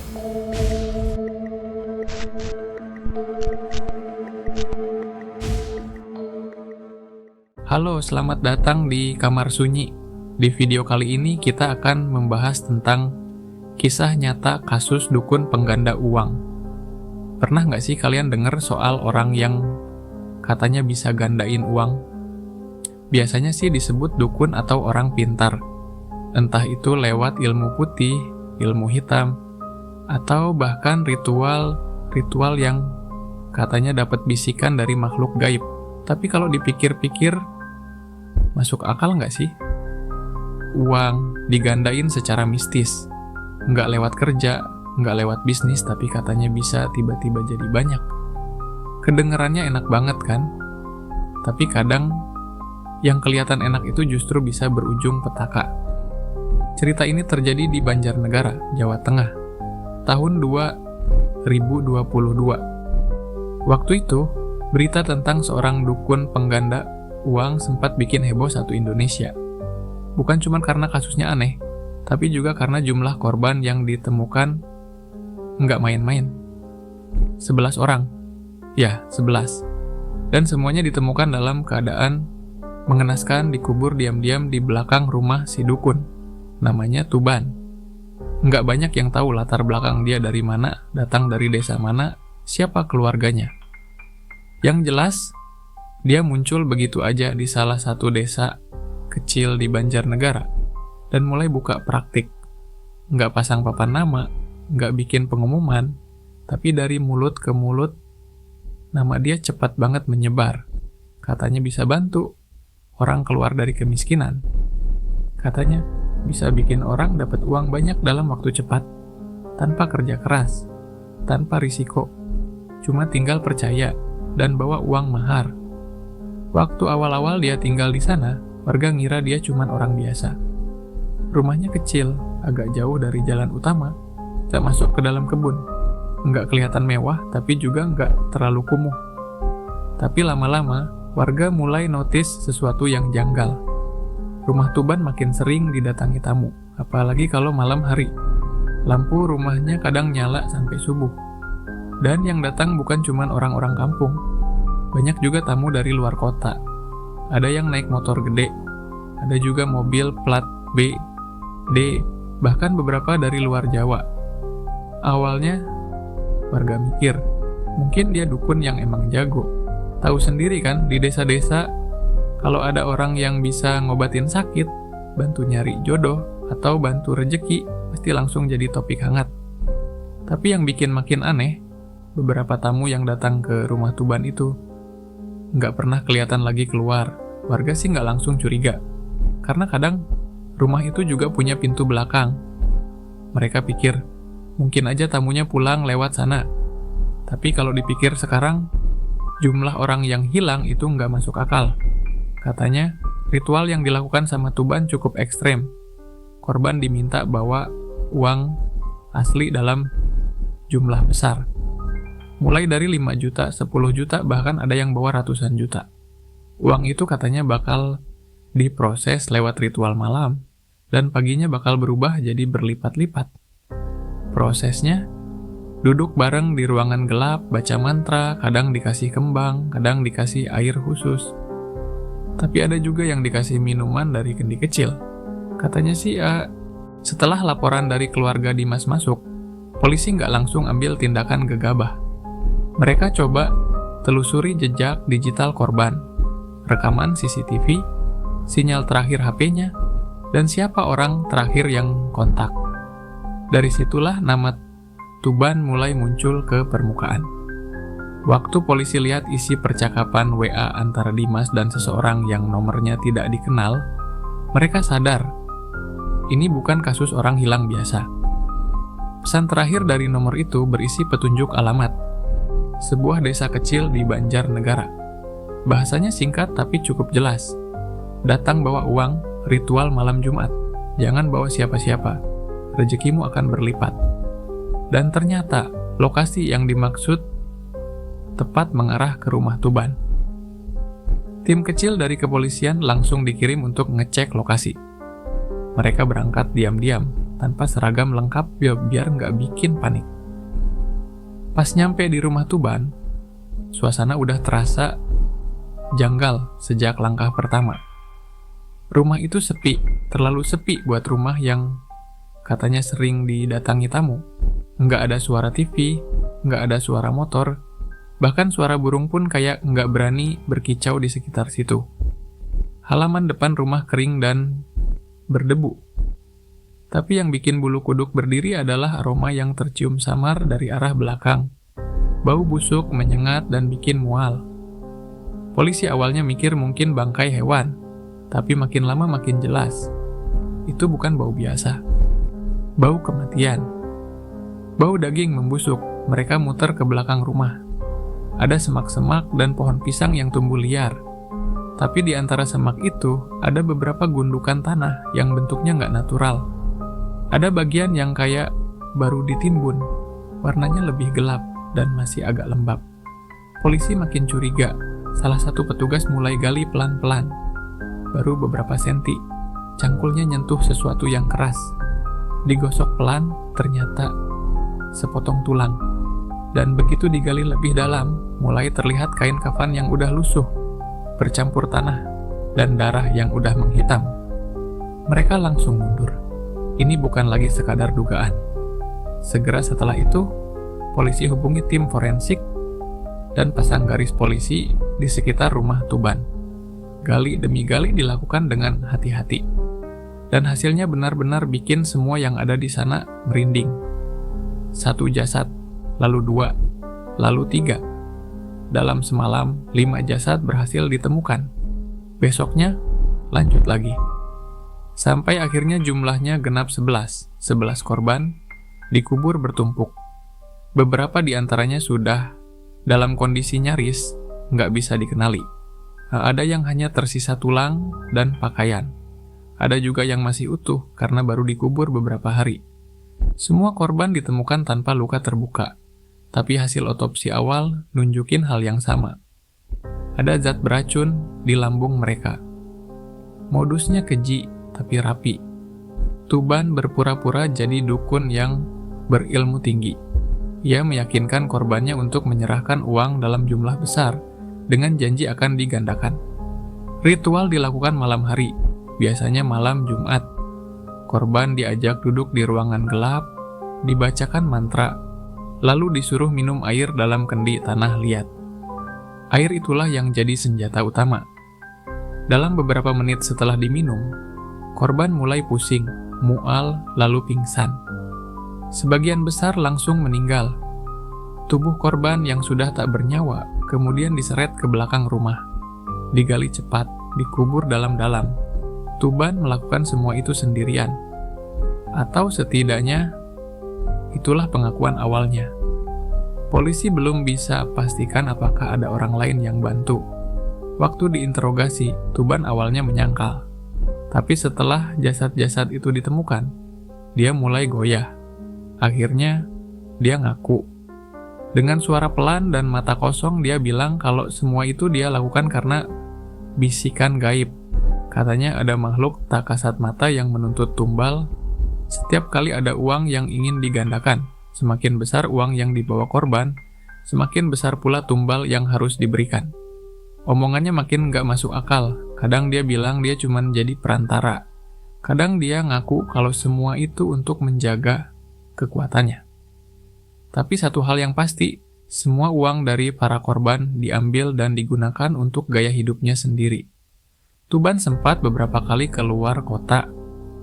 Halo, selamat datang di Kamar Sunyi. Di video kali ini kita akan membahas tentang kisah nyata kasus dukun pengganda uang. Pernah nggak sih kalian dengar soal orang yang katanya bisa gandain uang? Biasanya sih disebut dukun atau orang pintar. Entah itu lewat ilmu putih, ilmu hitam, atau bahkan ritual yang katanya dapat bisikan dari makhluk gaib. Tapi kalau dipikir-pikir, masuk akal nggak sih? Uang digandain secara mistis. Nggak lewat kerja, nggak lewat bisnis, tapi katanya bisa tiba-tiba jadi banyak. Kedengerannya enak banget kan? Tapi kadang yang kelihatan enak itu justru bisa berujung petaka. Cerita ini terjadi di Banjarnegara, Jawa Tengah, tahun 2022. Waktu itu, berita tentang seorang dukun pengganda uang sempat bikin heboh satu Indonesia. Bukan cuma karena kasusnya aneh, tapi juga karena jumlah korban yang ditemukan nggak main-main. 11 orang. Ya, 11. Dan semuanya ditemukan dalam keadaan mengenaskan dikubur diam-diam di belakang rumah si dukun. Namanya Tuban. Nggak banyak yang tahu latar belakang dia dari mana, datang dari desa mana, siapa keluarganya. Yang jelas, dia muncul begitu aja di salah satu desa kecil di Banjarnegara dan mulai buka praktik. Nggak pasang papan nama, nggak bikin pengumuman, tapi dari mulut ke mulut, nama dia cepat banget menyebar. Katanya bisa bantu orang keluar dari kemiskinan. Katanya bisa bikin orang dapat uang banyak dalam waktu cepat, tanpa kerja keras, tanpa risiko, cuma tinggal percaya dan bawa uang mahar. Waktu awal-awal dia tinggal di sana, warga ngira dia cuma orang biasa. Rumahnya kecil, agak jauh dari jalan utama, tak masuk ke dalam kebun. Nggak kelihatan mewah, tapi juga nggak terlalu kumuh. Tapi lama-lama, warga mulai notice sesuatu yang janggal. Rumah Tuban makin sering didatangi tamu, apalagi kalau malam hari. Lampu rumahnya kadang nyala sampai subuh. Dan yang datang bukan cuma orang-orang kampung. Banyak juga tamu dari luar kota. Ada yang naik motor gede, ada juga mobil plat B, D, bahkan beberapa dari luar Jawa. Awalnya, warga mikir, mungkin dia dukun yang emang jago. Tahu sendiri kan, di desa-desa, kalau ada orang yang bisa ngobatin sakit, bantu nyari jodoh, atau bantu rejeki, pasti langsung jadi topik hangat. Tapi yang bikin makin aneh, beberapa tamu yang datang ke rumah Tuban itu nggak pernah kelihatan lagi keluar. Warga sih nggak langsung curiga, karena kadang rumah itu juga punya pintu belakang. Mereka pikir, mungkin aja tamunya pulang lewat sana. Tapi kalau dipikir sekarang, jumlah orang yang hilang itu nggak masuk akal. Katanya, ritual yang dilakukan sama Tuban cukup ekstrem. Korban diminta bawa uang asli dalam jumlah besar. Mulai dari 5 juta, 10 juta, bahkan ada yang bawa ratusan juta. Uang itu katanya bakal diproses lewat ritual malam, dan paginya bakal berubah jadi berlipat-lipat. Prosesnya, duduk bareng di ruangan gelap, baca mantra, kadang dikasih kembang, kadang dikasih air khusus. Tapi ada juga yang dikasih minuman dari kendi kecil. Katanya sih, setelah laporan dari keluarga Dimas masuk, polisi nggak langsung ambil tindakan gegabah. Mereka coba telusuri jejak digital korban, rekaman CCTV, sinyal terakhir HP-nya, dan siapa orang terakhir yang kontak. Dari situlah nama Tuban mulai muncul ke permukaan. Waktu polisi lihat isi percakapan WA antara Dimas dan seseorang yang nomornya tidak dikenal, mereka sadar, ini bukan kasus orang hilang biasa. Pesan terakhir dari nomor itu berisi petunjuk alamat. Sebuah desa kecil di Banjarnegara. Bahasanya singkat tapi cukup jelas. Datang bawa uang, ritual malam Jumat. Jangan bawa siapa-siapa. Rezekimu akan berlipat. Dan ternyata, lokasi yang dimaksud tepat mengarah ke rumah Tuban. Tim kecil dari kepolisian langsung dikirim untuk ngecek lokasi. Mereka berangkat diam-diam, tanpa seragam lengkap biar nggak bikin panik. Pas nyampe di rumah Tuban, suasana udah terasa janggal sejak langkah pertama. Rumah itu sepi, terlalu sepi buat rumah yang katanya sering didatangi tamu. Nggak ada suara TV, nggak ada suara motor, bahkan suara burung pun kayak nggak berani berkicau di sekitar situ. Halaman depan rumah kering dan berdebu. Tapi yang bikin bulu kuduk berdiri adalah aroma yang tercium samar dari arah belakang. Bau busuk menyengat dan bikin mual. Polisi awalnya mikir mungkin bangkai hewan, tapi makin lama makin jelas. Itu bukan bau biasa. Bau kematian. Bau daging membusuk, mereka muter ke belakang rumah. Ada semak-semak dan pohon pisang yang tumbuh liar. Tapi di antara semak itu, ada beberapa gundukan tanah yang bentuknya nggak natural. Ada bagian yang kayak baru ditimbun, warnanya lebih gelap dan masih agak lembab. Polisi makin curiga, salah satu petugas mulai gali pelan-pelan. Baru beberapa senti, cangkulnya nyentuh sesuatu yang keras. Digosok pelan, ternyata sepotong tulang. Dan begitu digali lebih dalam, mulai terlihat kain kafan yang udah lusuh, bercampur tanah, dan darah yang udah menghitam. Mereka langsung mundur. Ini bukan lagi sekadar dugaan. Segera setelah itu, polisi hubungi tim forensik dan pasang garis polisi di sekitar rumah Tuban. Gali demi gali dilakukan dengan hati-hati. Dan hasilnya benar-benar bikin semua yang ada di sana merinding. 1 jasad, lalu 2, lalu 3. Dalam semalam, 5 jasad berhasil ditemukan. Besoknya, lanjut lagi. Sampai akhirnya jumlahnya genap 11. 11 korban dikubur bertumpuk. Beberapa di antaranya sudah dalam kondisi nyaris, nggak bisa dikenali. Ada yang hanya tersisa tulang dan pakaian. Ada juga yang masih utuh karena baru dikubur beberapa hari. Semua korban ditemukan tanpa luka terbuka, tapi hasil otopsi awal nunjukin hal yang sama. Ada zat beracun di lambung mereka. Modusnya keji tapi rapi. Tuban berpura-pura jadi dukun yang berilmu tinggi. Ia meyakinkan korbannya untuk menyerahkan uang dalam jumlah besar dengan janji akan digandakan. Ritual dilakukan malam hari, biasanya malam Jumat. Korban diajak duduk di ruangan gelap, dibacakan mantra, lalu disuruh minum air dalam kendi tanah liat. Air itulah yang jadi senjata utama. Dalam beberapa menit setelah diminum, korban mulai pusing, mual, lalu pingsan. Sebagian besar langsung meninggal. Tubuh korban yang sudah tak bernyawa kemudian diseret ke belakang rumah. Digali cepat, dikubur dalam-dalam. Tuban melakukan semua itu sendirian. Atau setidaknya, itulah pengakuan awalnya. Polisi belum bisa pastikan apakah ada orang lain yang bantu. Waktu diinterogasi, Tuban awalnya menyangkal. Tapi setelah jasad-jasad itu ditemukan, dia mulai goyah. Akhirnya, dia ngaku. Dengan suara pelan dan mata kosong, dia bilang kalau semua itu dia lakukan karena bisikan gaib. Katanya ada makhluk tak kasat mata yang menuntut tumbal. Setiap kali ada uang yang ingin digandakan, semakin besar uang yang dibawa korban, semakin besar pula tumbal yang harus diberikan. Omongannya makin gak masuk akal. Kadang dia bilang dia cuma jadi perantara. Kadang dia ngaku kalau semua itu untuk menjaga kekuatannya. Tapi satu hal yang pasti, semua uang dari para korban diambil dan digunakan untuk gaya hidupnya sendiri. Tuban sempat beberapa kali keluar kota,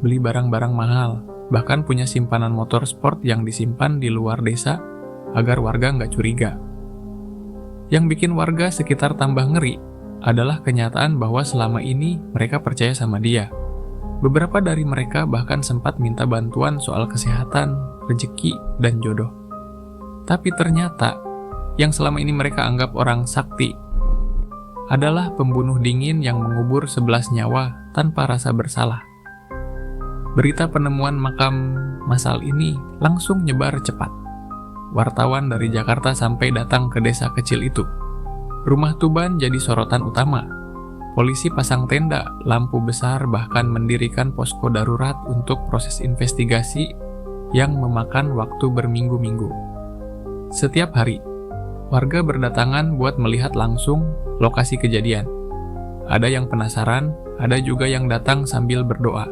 beli barang-barang mahal, bahkan punya simpanan motor sport yang disimpan di luar desa agar warga nggak curiga. Yang bikin warga sekitar tambah ngeri adalah kenyataan bahwa selama ini mereka percaya sama dia. Beberapa dari mereka bahkan sempat minta bantuan soal kesehatan, rezeki, dan jodoh. Tapi ternyata, yang selama ini mereka anggap orang sakti adalah pembunuh dingin yang mengubur 11 nyawa tanpa rasa bersalah. Berita penemuan makam massal ini langsung nyebar cepat. Wartawan dari Jakarta sampai datang ke desa kecil itu. Rumah Tuban jadi sorotan utama. Polisi pasang tenda, lampu besar, bahkan mendirikan posko darurat untuk proses investigasi yang memakan waktu berminggu-minggu. Setiap hari, warga berdatangan buat melihat langsung lokasi kejadian. Ada yang penasaran, ada juga yang datang sambil berdoa,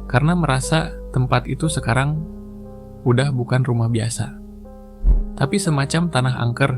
karena merasa tempat itu sekarang udah bukan rumah biasa, tapi semacam tanah angker